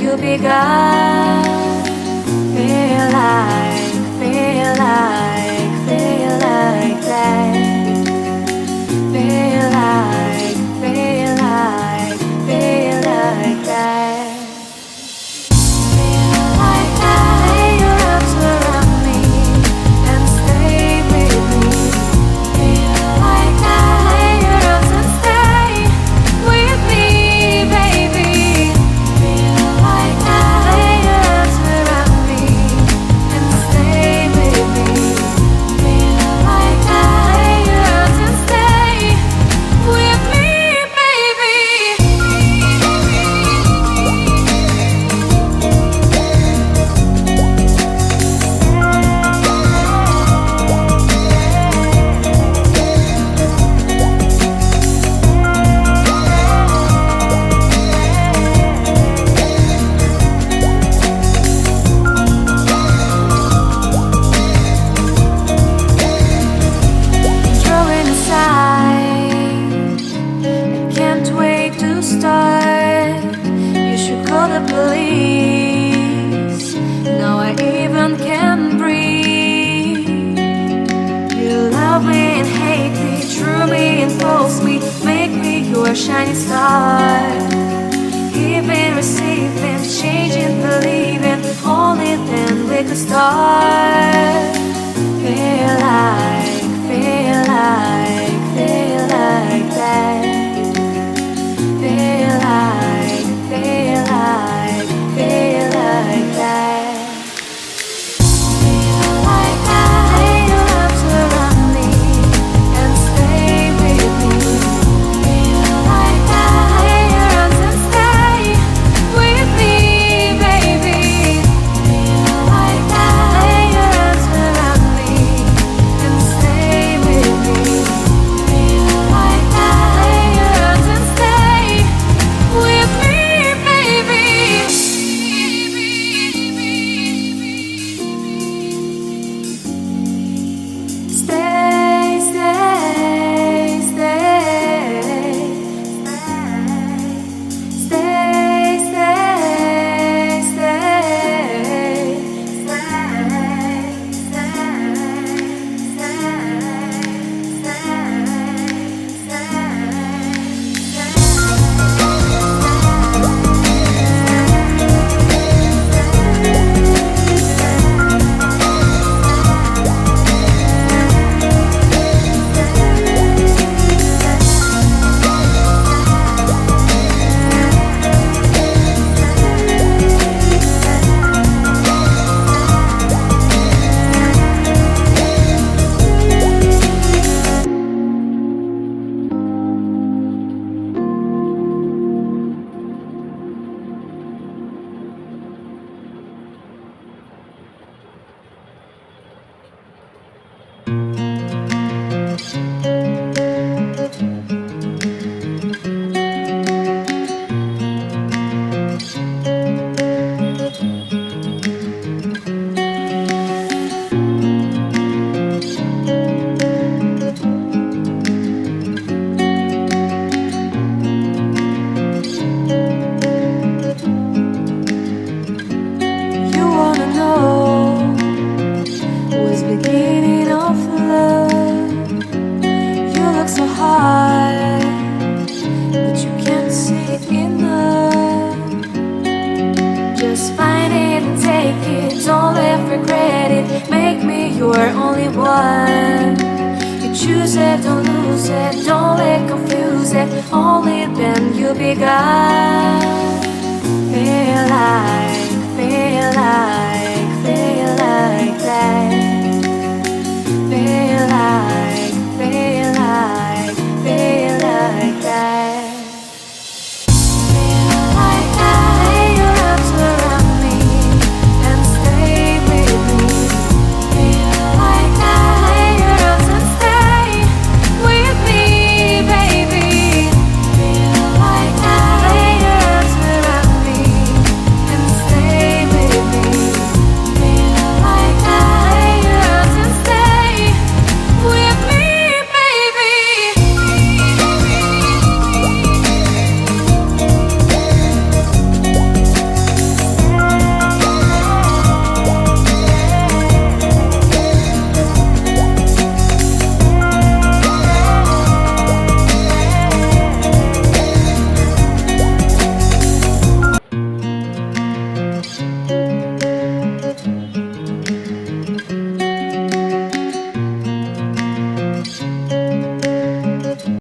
you begun. Feel like, feel like, feel like that. Feel like, feel like, feel like that. Feel like that. Lay your arms around me and stay with me. Feel like that. Lay your arms and stay with me, baby. Feel like that. Lay your arms around me and stay with me. Feel like that. Lay your arms and stay with me, baby. Throwing aside, I can't wait to start. You should call the police. Now I even can breathe. You love me and hate me, true me and false me, make me your shining star. Giving, receiving, changing, believing, only then we could start. Feel like, feel like, feel like that. Feel like, feel like, feel like that. Feel like that. Lay your arms around me and stay with me. Feel like that. Lay your arms and stay with me, baby. Feel like that. Lay your arms around me and stay with me. Feel like that. Lay your arms and stay with me, baby. Stay, stay, stay, stay, You wanna know what's beginning of love? You look so hard, but you can't see enough. Just find it and take it, don't ever regret it. Make me your only one. You choose it, don't lose it, don't let confuse it. Only then you begun.